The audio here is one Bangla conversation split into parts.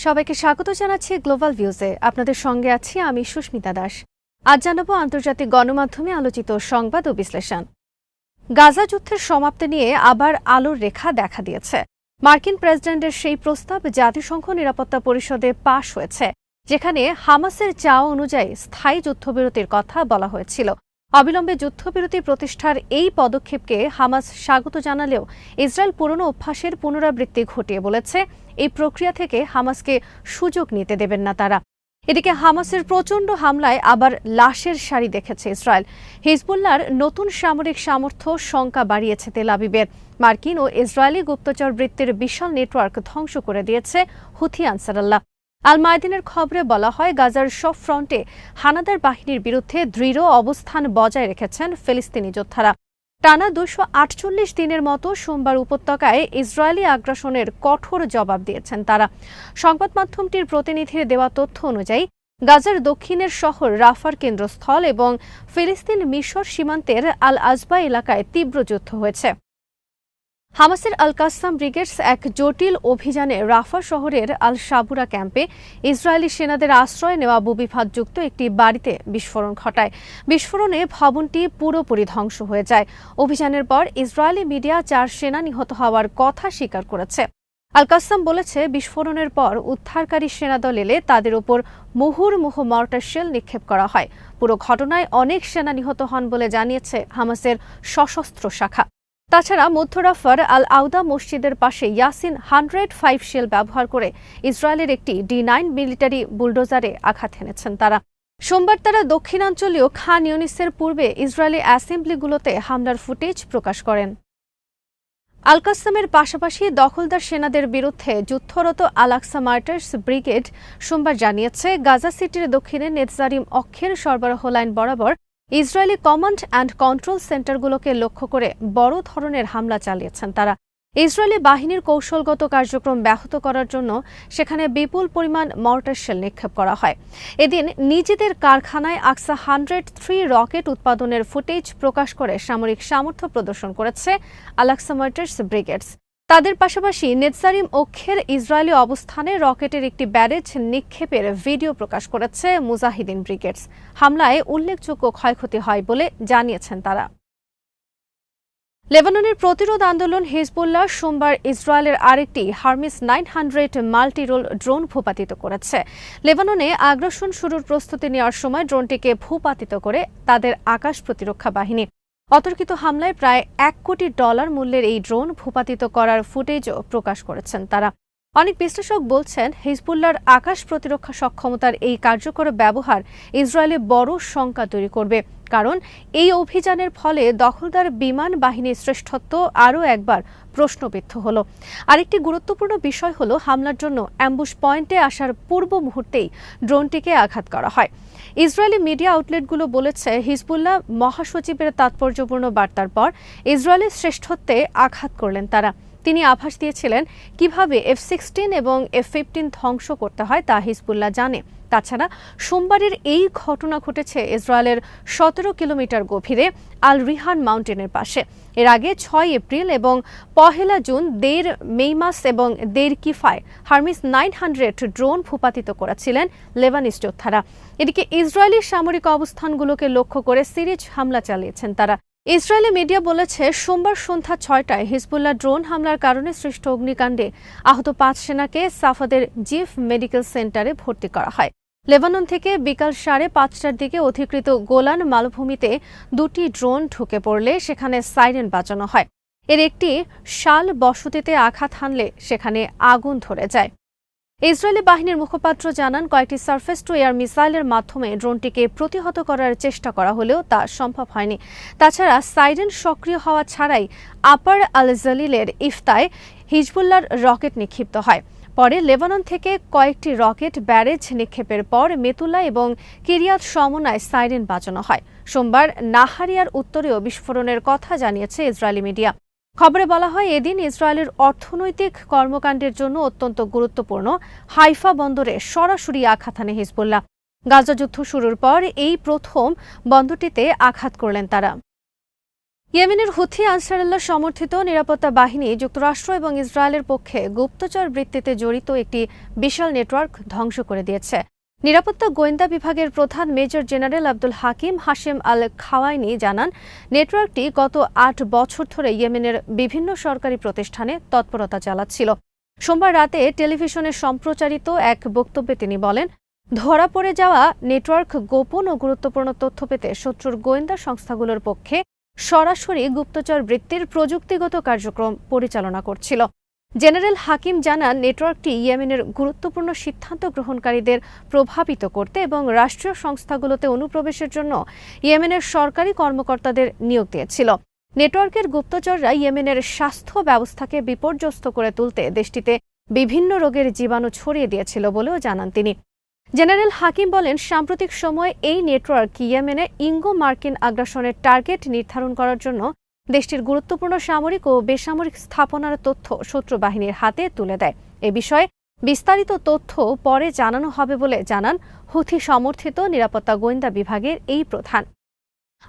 সবাইকে স্বাগত জানাচ্ছি গ্লোবাল ভিউজে। আপনাদের সঙ্গে আছি আমি সুস্মিতা দাস। আজ জানাবো আন্তর্জাতিক গণমাধ্যমে আলোচিত সংবাদ ও বিশ্লেষণ। গাজা যুদ্ধের সমাপ্তি নিয়ে আবার আলোর রেখা দেখা দিয়েছে। মার্কিন প্রেসিডেন্টের সেই প্রস্তাব জাতিসংঘ নিরাপত্তা পরিষদে পাশ হয়েছে, যেখানে হামাসের চাওয়া অনুযায়ী স্থায়ী যুদ্ধবিরতির কথা বলা হয়েছিল। অবিলম্বে যুদ্ধবিরতি প্রতিষ্ঠার এই পদক্ষেপকে হামাস স্বাগত জানালেও ইসরায়েল পুরনো অভ্যাসের পুনরাবৃত্তি ঘটিয়ে বলেছে এই প্রক্রিয়া থেকে হামাসকে সুযোগ নিতে দেবেন না তারা। এদিকে হামাসের প্রচণ্ড হামলায় আবার লাশের সারি দেখেছে ইসরায়েল। হিজবুল্লাহর নতুন সামরিক সামর্থ্য শঙ্কা বাড়িয়েছে তেল আবিবের। মার্কিন ও ইসরায়েলি গুপ্তচর বৃত্তির বিশাল নেটওয়ার্ক ধ্বংস করে দিয়েছে হুথি আনসারুল্লাহ। আল মায়দিনের খবরে বলা হয়, গাজার সব ফ্রন্টে হানাদার বাহিনীর বিরুদ্ধে দৃঢ় অবস্থান বজায় রেখেছেন ফিলিস্তিনি যোদ্ধারা। টানা 248 দিনের মতো সোমবার উপত্যকায় ইসরায়েলি আগ্রাসনের কঠোর জবাব দিয়েছেন তারা। সংবাদ মাধ্যমটির প্রতিনিধির দেওয়া তথ্য অনুযায়ী গাজার দক্ষিণের শহর রাফার কেন্দ্রস্থল এবং ফিলিস্তিন মিশর সীমান্তের আল আজবা এলাকায় তীব্র যুদ্ধ হয়েছে। হামাসের আল কাসাম ব্রিগেডস এক জটিল অভিযানে রাফা শহরের আল সাবুরা ক্যাম্পে ইসরায়েলি সেনাদের আশ্রয় নেওয়া বুবিভাতযুক্ত একটি বাড়িতে বিস্ফোরণ ঘটায়। বিস্ফোরণে ভবনটি পুরোপুরি ধ্বংস হয়ে যায়। অভিযানের পর ইসরায়েলি মিডিয়া 4 সেনা নিহত হওয়ার কথা স্বীকার করেছে। আল কাসাম বলেছে, বিস্ফোরণের পর উদ্ধারকারী সেনাদল এলে তাদের উপর মুহুর্মুহু মর্টার শেল নিক্ষেপ করা হয়। পুরো ঘটনায় অনেক সেনা নিহত হন বলে জানিয়েছে হামাসের সশস্ত্র শাখা। তাছাড়া মধ্য রাফার আল আউদা মসজিদের পাশে ইয়াসিন 105 শেল ব্যবহার করে ইসরায়েলের একটি D9 মিলিটারি বুলডোজারে আঘাত হেনেছেন তারা। সোমবার তারা দক্ষিণাঞ্চলীয় খান ইউনিসের পূর্বে ইসরায়েলি অ্যাসেম্বলিগুলোতে হামলার ফুটেজ প্রকাশ করেন। আল কাসামের পাশাপাশি দখলদার সেনাদের বিরুদ্ধে যুদ্ধরত আল আকসা মার্টার্স ব্রিগেড সোমবার জানিয়েছে, গাজা সিটির দক্ষিণে নেতজারিম অক্ষের সরবরাহ লাইন বরাবর ইসরায়েলি কমান্ড অ্যান্ড কন্ট্রোল সেন্টারগুলোকে লক্ষ্য করে বড় ধরনের হামলা চালিয়েছেন তারা। ইসরায়েলি বাহিনীর কৌশলগত কার্যক্রম ব্যাহত করার জন্য সেখানে বিপুল পরিমাণ মর্টার শেল নিক্ষেপ করা হয়। এদিন নিজেদের কারখানায় আকসা 103 রকেট উৎপাদনের ফুটেজ প্রকাশ করে সামরিক সামর্থ্য প্রদর্শন করেছে আল আকসা মার্টার্স ব্রিগেডস। তাদের পাশাপাশি নেতজারিম অক্ষের ইসরায়েলি অবস্থানে রকেটের একটি ব্যারেজ নিক্ষেপের ভিডিও প্রকাশ করেছে মুজাহিদিন ব্রিগেডস। হামলায় উল্লেখযোগ্য ক্ষয়ক্ষতি হয় বলে জানিয়েছেন তারা। লেবাননের প্রতিরোধ আন্দোলন হিজবুল্লাহ সোমবার ইসরায়েলের আরেকটি হার্মিস 900 মাল্টিরোল ড্রোন ভূপাতিত করেছে। লেবাননে আগ্রাসন শুরুর প্রস্তুতি নেওয়ার সময় ড্রোনটিকে ভূপাতিত করে তাদের আকাশ প্রতিরক্ষা বাহিনী। অতর্কিত হামলায় প্রায় $1 কোটি মূল্যের এই ড্রোন ভূপাতিত করার ফুটেজও প্রকাশ করেছেন তারা। অনেক বিশ্লেষক বলছেন, হিজবুল্লাহর আকাশ প্রতিরক্ষা সক্ষমতার এই কার্যকর ব্যবহার ইসরায়েলে বড় শঙ্কা তৈরি করবে, কারণ এই অভিযানের ফলে দখলদার বিমান বাহিনীর শ্রেষ্ঠত্ব আরও একবার প্রশ্নবিদ্ধ হল। আরেকটি গুরুত্বপূর্ণ বিষয় হল, হামলার জন্য অ্যাম্বুশ পয়েন্টে আসার পূর্ব মুহূর্তেই ড্রোনটিকে আঘাত করা হয়। ইসরায়েলি মিডিয়া আউটলেটগুলো বলেছে, হিজবুল্লাহ মহাসচিবের তাৎপর্যপূর্ণ বার্তার পর ইসরায়েলের শ্রেষ্ঠত্বে আঘাত করলেন তারা। তিনি আভাস দিয়েছিলেন কিভাবে F-16 এবং F-15 ধ্বংস করতে হয় তা হিজবুল্লাহ জানে। তাছাড়া সোমবারের এই ঘটনা ঘটেছে ইসরায়েলের 17 কিলোমিটার গভীরে আল রিহান মাউন্টেনের পাশে। এর আগে 6 এপ্রিল এবং 1 জুন দের মেইমাস এবং দের কিফায় হার্মিস 900 ড্রোন ভূপাতিত করেছিলেন লেবানিজ যোদ্ধারা। এদিকে ইসরায়েলি সামরিক অবস্থানগুলোকে লক্ষ্য করে সিরিজ হামলা চালিয়েছেন তারা। ইসরায়েলি মিডিয়া বলেছে, সোমবার সন্ধ্যা 6টায় হিজবুল্লাহ ড্রোন হামলার কারণে সৃষ্ট অগ্নিকাণ্ডে আহত 5 সেনাকে সাফাদের জিফ মেডিকেল সেন্টারে ভর্তি করা হয়। লেবানন থেকে বিকাল 5:30টার দিকে অধিকৃত গোলান মালভূমিতে 2টি ড্রোন ঢুকে পড়লে সেখানে সাইরেন বাজানো হয়। এর একটি শাল বসতিতে আঘাত হানলে সেখানে আগুন ধরে যায়। ইসরায়েলি বাহিনীর মুখপাত্র জানান, কয়েকটি সার্ফেস টু এয়ার মিসাইলের মাধ্যমে ড্রোনটিকে প্রতিহত করার চেষ্টা করা হলেও তা সম্ভব হয়নি। তাছাড়া সাইরেন সক্রিয় হওয়া ছাড়াই আপার আল জালিলের ইফতায় হিজবুল্লাহর রকেট নিক্ষিপ্ত হয়। পরে লেবানন থেকে কয়েকটি রকেট ব্যারেজ নিক্ষেপের পর মেতুলা এবং কিরিয়াত সমনায় সাইরেন বাজানো হয়। সোমবার নাহারিয়ার উত্তরেও বিস্ফোরণের কথা জানিয়েছে ইসরায়েলি মিডিয়া। খবরে বলা হয়, এদিন ইসরায়েলের অর্থনৈতিক কর্মকাণ্ডের জন্য অত্যন্ত গুরুত্বপূর্ণ হাইফা বন্দরে সরাসরি আঘাত হানে হিজবুল্লাহ। গাজা যুদ্ধ শুরুর পর এই প্রথম বন্দরটিতে আঘাত করলেন তারা। ইয়েমেনের হুথি আনসারুল্লাহ সমর্থিত নিরাপত্তা বাহিনী যুক্তরাষ্ট্র এবং ইসরায়েলের পক্ষে গুপ্তচর বৃত্তিতে জড়িত একটি বিশাল নেটওয়ার্ক ধ্বংস করে দিয়েছে। নিরাপত্তা গোয়েন্দা বিভাগের প্রধান মেজর জেনারেল আব্দুল হাকিম হাশেম আল খাওয়াইনি জানান, নেটওয়ার্কটি গত ৮ বছর ধরে ইয়েমেনের বিভিন্ন সরকারি প্রতিষ্ঠানে তৎপরতা চালাচ্ছিল। সোমবার রাতে টেলিভিশনে সম্প্রচারিত এক বক্তব্যে তিনি বলেন, ধরা পড়ে যাওয়া নেটওয়ার্ক গোপন ও গুরুত্বপূর্ণ তথ্য পেতে শত্রুর গোয়েন্দা সংস্থাগুলোর পক্ষে সরাসরি গুপ্তচর বৃত্তির প্রযুক্তিগত কার্যক্রম পরিচালনা করছিল। জেনারেল হাকিম জানান, নেটওয়ার্কটি ইয়েমেনের গুরুত্বপূর্ণ সিদ্ধান্ত গ্রহণকারীদের প্রভাবিত করতে এবং রাষ্ট্রীয় সংস্থাগুলোতে অনুপ্রবেশের জন্য ইয়েমেনের সরকারি কর্মকর্তাদের নিয়োগ দিয়েছিল। নেটওয়ার্কের গুপ্তচররা ইয়েমেনের স্বাস্থ্য ব্যবস্থাকে বিপর্যস্ত করে তুলতে দেশটিতে বিভিন্ন রোগের জীবাণু ছড়িয়ে দিয়েছিল বলেও জানান তিনি। জেনারেল হাকিম বলেন, সাম্প্রতিক সময়ে এই নেটওয়ার্ক ইয়েমেনে ইঙ্গো মার্কিন আগ্রাসনের টার্গেট নির্ধারণ করার জন্য দেশটির গুরুত্বপূর্ণ সামরিক ও বেসামরিক স্থাপনার তথ্য শত্রু বাহিনীর হাতে তুলে দেয়। এ বিষয়ে বিস্তারিত তথ্য পরে জানানো হবে বলে জানান হুথি সমর্থিত নিরাপত্তা গোয়েন্দা বিভাগের এই প্রধান।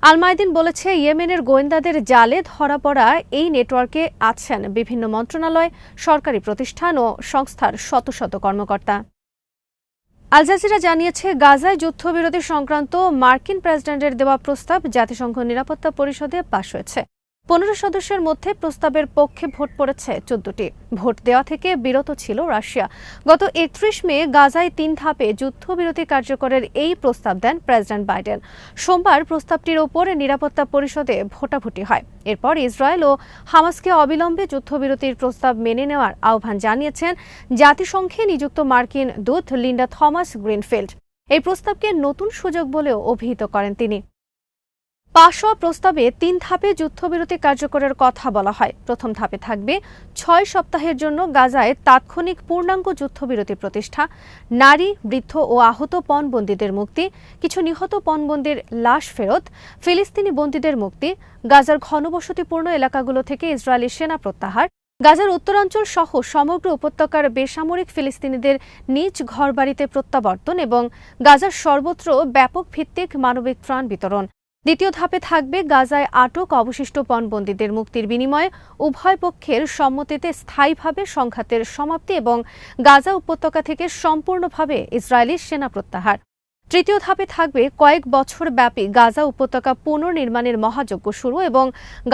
আল মাইদিন বলেছে, ইয়েমেনের গোয়েন্দাদের জালে ধরা পড়া এই নেটওয়ার্কে আছেন বিভিন্ন মন্ত্রণালয়, সরকারি প্রতিষ্ঠান ও সংস্থার শত শত কর্মকর্তা। আল জাজিরা জানিয়েছে, গাজায় যুদ্ধবিরতি সংক্রান্ত মার্কিন প্রেসিডেন্টের দেওয়া প্রস্তাব জাতিসংঘ নিরাপত্তা পরিষদে পাশ হয়েছে। 15 সদস্যের মধ্যে প্রস্তাবের পক্ষে ভোট পড়েছে 14টি। ভোট দেওয়া থেকে বিরত ছিল রাশিয়া। গত 31 মে গাজায় 3 ধাপে যুদ্ধবিরতি কার্যকরের এই প্রস্তাব দেন প্রেসিডেন্ট বাইডেন। সোমবার প্রস্তাবটির ওপর নিরাপত্তা পরিষদে ভোটাভুটি হয়। এরপর ইসরায়েল ও হামাসকে অবিলম্বে যুদ্ধবিরতির প্রস্তাব মেনে নেওয়ার আহ্বান জানিয়েছেন জাতিসংঘে নিযুক্ত মার্কিন দূত লিন্ডা থমাস গ্রিনফিল্ড। এই প্রস্তাবকে নতুন সুযোগ বলেও অভিহিত করেন তিনি। পাশ হওয়া প্রস্তাবে 3 ধাপে যুদ্ধবিরতি কার্যকরের কথা বলা হয়। প্রথম ধাপে থাকবে 6 সপ্তাহের জন্য গাজায় তাৎক্ষণিক পূর্ণাঙ্গ যুদ্ধবিরতি প্রতিষ্ঠা, নারী, বৃদ্ধ ও আহত পণবন্দীদের মুক্তি, কিছু নিহত পণবন্দীর লাশ ফেরত, ফিলিস্তিনি বন্দীদের মুক্তি, গাজার ঘনবসতিপূর্ণ এলাকাগুলো থেকে ইসরায়েলি সেনা প্রত্যাহার, গাজার উত্তরাঞ্চল সহ সমগ্র উপত্যকার বেসামরিক ফিলিস্তিনিদের নিজ ঘরবাড়িতে প্রত্যাবর্তন এবং গাজার সর্বত্র ব্যাপক ভিত্তিক মানবিক ত্রাণ বিতরণ। দ্বিতীয় ধাপে থাকবে গাজায় আটক অবশিষ্ট পণবন্দীদের মুক্তির বিনিময়ে উভয় পক্ষের সম্মতিতে স্থায়ীভাবে সংঘাতের সমাপ্তি এবং গাজা উপত্যকা থেকে সম্পূর্ণভাবে ইসরায়েলি সেনা প্রত্যাহার। তৃতীয় ধাপে থাকবে কয়েক বছর ব্যাপী গাজা উপত্যকা পুনর্নির্মাণের মহাযজ্ঞ শুরু এবং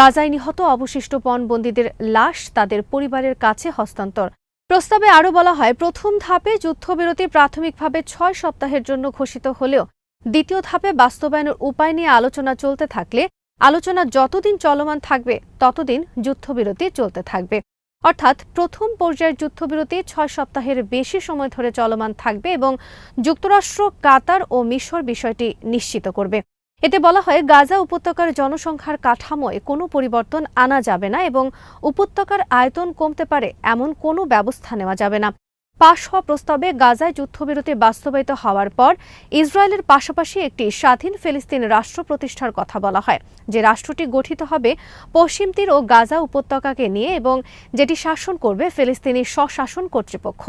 গাজায় নিহত অবশিষ্ট পণবন্দীদের লাশ তাদের পরিবারের কাছে হস্তান্তর। প্রস্তাবে আরও বলা হয়, প্রথম ধাপে যুদ্ধবিরতি প্রাথমিকভাবে 6 সপ্তাহের জন্য ঘোষিত হলেও দ্বিতীয় ধাপে বাস্তবায়নের উপায় নিয়ে আলোচনা চলতে থাকলে আলোচনা যতদিন চলমান থাকবে ততদিন যুদ্ধবিরতি চলতে থাকবে। অর্থাৎ প্রথম পর্যায়ের যুদ্ধবিরতি 6 সপ্তাহের বেশি সময় ধরে চলমান থাকবে এবং যুক্তরাষ্ট্র, কাতার ও মিশর বিষয়টি নিশ্চিত করবে। এতে বলা হয়, গাজা উপত্যকার জনসংখ্যার কাঠামোয় কোনো পরিবর্তন আনা যাবে না এবং উপত্যকার আয়তন কমতে পারে এমন কোনো ব্যবস্থা নেওয়া যাবে না। পাশ হওয়া প্রস্তাবে গাজায় যুদ্ধবিরতি বাস্তবায়িত হওয়ার পর ইসরায়েলের পাশাপাশি একটি স্বাধীন ফিলিস্তিন রাষ্ট্র প্রতিষ্ঠার কথা বলা হয়, যে রাষ্ট্রটি গঠিত হবে পশ্চিম তীর ও গাজা উপত্যকাকে নিয়ে এবং যেটি শাসন করবে ফিলিস্তিনি স্বশাসন কর্তৃপক্ষ।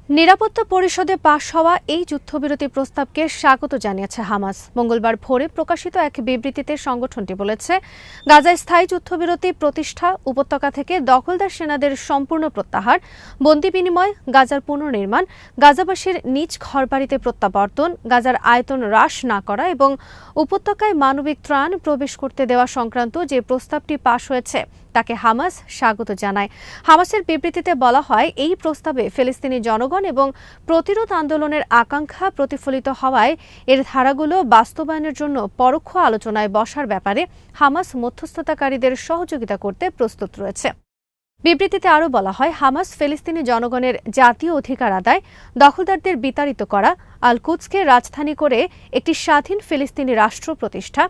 নিরাপত্তা পরিষদে পাশ হওয়া এই যুদ্ধবিরতি প্রস্তাবকে স্বাগত জানিয়েছে হামাস। মঙ্গলবার ভোরে প্রকাশিত এক বিবৃতিতে সংগঠনটি বলেছে, গাজায় স্থায়ী যুদ্ধবিরতি প্রতিষ্ঠা, উপত্যকা থেকে দখলদার সেনাদের সম্পূর্ণ প্রত্যাহার, বন্দি বিনিময়, গাজার পুনর্নির্মাণ, গাজাবাসীর নিজ ঘরবাড়িতে প্রত্যাবর্তন, গাজার আয়তন হ্রাস না করা এবং উপত্যকায় মানবিক ত্রাণ প্রবেশ করতে দেওয়া সংক্রান্ত যে প্রস্তাবটি পাশ হয়েছে তাকে হামাস স্বাগত জানায়। হামাসের বিবৃতিতে বলা হয়, এই প্রস্তাবে ফিলিস্তিনি জনগণ এবং প্রতিরোধ আন্দোলনের আকাঙ্ক্ষা প্রতিফলিত হওয়ায় এর ধারাগুলো বাস্তবায়নের জন্য পরোক্ষ আলোচনায় বসার ব্যাপারে হামাস মধ্যস্থতাকারীদের সহযোগিতা করতে প্রস্তুত রয়েছে। বিবৃতিতে আরও বলা হয়, হামাস ফিলিস্তিনি জনগণের জাতীয় অধিকার আদায়, দখলদারদের বিতাড়িত করা, আল কুদসকে রাজধানী করে একটি স্বাধীন ফিলিস্তিনি রাষ্ট্র প্রতিষ্ঠা,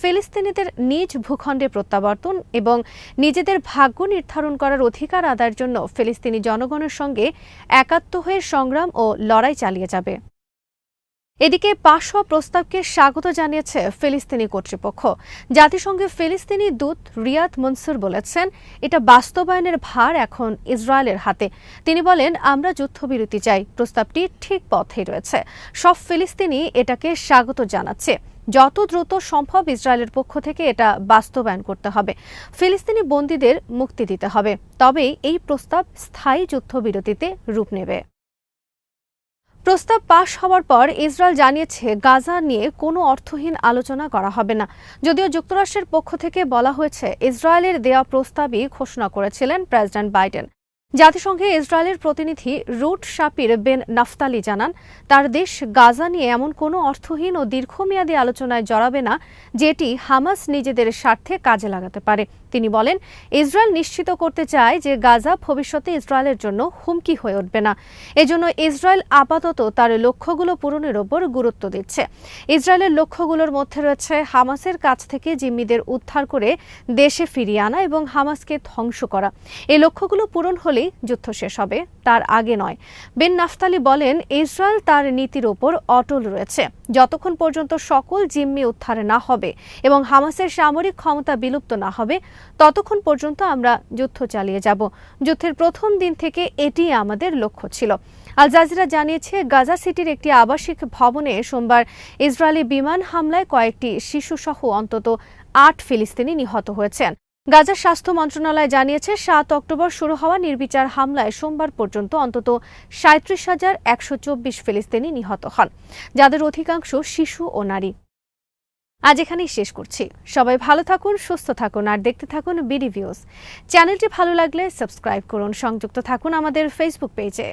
ফিলিস্তিনিদের নিজ ভূখণ্ডে প্রত্যাবর্তন এবং নিজেদের ভাগ্য নির্ধারণ করার অধিকার আদায়ের জন্য ফিলিস্তিনি জনগণের সঙ্গে একাত্ম হয়ে সংগ্রাম ও লড়াই চালিয়ে যাবে। এদিকে পাশ হওয়া প্রস্তাবকে স্বাগত জানিয়েছে ফিলিস্তিনি কর্তৃপক্ষ। জাতিসংঘে ফিলিস্তিনি দূত রিয়াদ মনসুর বলেছেন, এটা বাস্তবায়নের ভার এখন ইসরায়েলের হাতে। তিনি বলেন, আমরা যুদ্ধবিরতি চাই, প্রস্তাবটি ঠিক পথেই রয়েছে, সব ফিলিস্তিনি এটাকে স্বাগত জানাচ্ছে। যত দ্রুত সম্ভব ইসরায়েলের পক্ষ থেকে এটা বাস্তবায়ন করতে হবে। ফিলিস্তিনি বন্দীদের মুক্তি দিতে হবে, তবেই এই প্রস্তাব স্থায়ী যুদ্ধবিরতিতে রূপ নেবে। প্রস্তাব পাশ হওয়ার পর ইসরায়েল জানিয়েছে গাজা নিয়ে কোনো অর্থহীন আলোচনা করা হবে না। যদিও যুক্তরাষ্ট্রের পক্ষ থেকে বলা হয়েছে, ইসরায়েলের দেওয়া প্রস্তাবই ঘোষণা করেছিলেন প্রেসিডেন্ট বাইডেন। জাতিসংঘে ইসরায়েলের প্রতিনিধি রুট শাপির বেন নাফতালি জানান, তার দেশ গাজা নিয়ে এমন কোনো অর্থহীন ও দীর্ঘমেয়াদী আলোচনায় জড়াবে না যেটি হামাস নিজেদের স্বার্থে কাজে লাগাতে পারে। তিনি বলেন, ইসরায়েল নিশ্চিত করতে চায় যে গাজা ভবিষ্যতে ইসরায়েলের জন্য হুমকি হয়ে উঠবে না। এজন্য ইসরায়েল আপাতত তার লক্ষ্যগুলো পূরণের ওপর গুরুত্ব দিচ্ছে। ইসরায়েলের লক্ষ্যগুলোর মধ্যে রয়েছে হামাসের কাছ থেকে জিম্মিদের উদ্ধার করে দেশে ফিরিয়ে আনা এবং হামাসকে ধ্বংস করা। এই লক্ষ্যগুলো পূরণ হলেই যুদ্ধ শেষ হবে, তার আগে নয়। বেন নাফতালি বলেন, ইসরায়েল তার নীতির ওপর অটল রয়েছে। যতক্ষণ পর্যন্ত সকল জিম্মি উদ্ধার না হবে এবং হামাসের সামরিক ক্ষমতা বিলুপ্ত না হবে, ততক্ষণ পর্যন্ত আমরা যুদ্ধ চালিয়ে যাব। যুদ্ধের প্রথম দিন থেকে এটিই আমাদের লক্ষ্য ছিল। আল জাজিরা জানিয়েছে, গাজা সিটির একটি আবাসিক ভবনে সোমবার ইসরায়েলি বিমান হামলায় কয়েকটি শিশুসহ অন্তত ৮ ফিলিস্তিনি নিহত হয়েছেন। গাজার স্বাস্থ্য মন্ত্রণালয় জানিয়েছে, ৭ অক্টোবর শুরু হওয়া নির্বিচার হামলায় সোমবার পর্যন্ত অন্তত ৩৭,১২৪ ফিলিস্তিনি নিহত হন, যাদের অধিকাংশ শিশু ও নারী। আজ এখানেই শেষ করছি। সবাই ভালো থাকুন, সুস্থ থাকুন আর দেখতে থাকুন বিডি ভিউজ। চ্যানেলটি ভালো লাগলে সাবস্ক্রাইব করুন। সংযুক্ত থাকুন আমাদের ফেসবুক পেজে।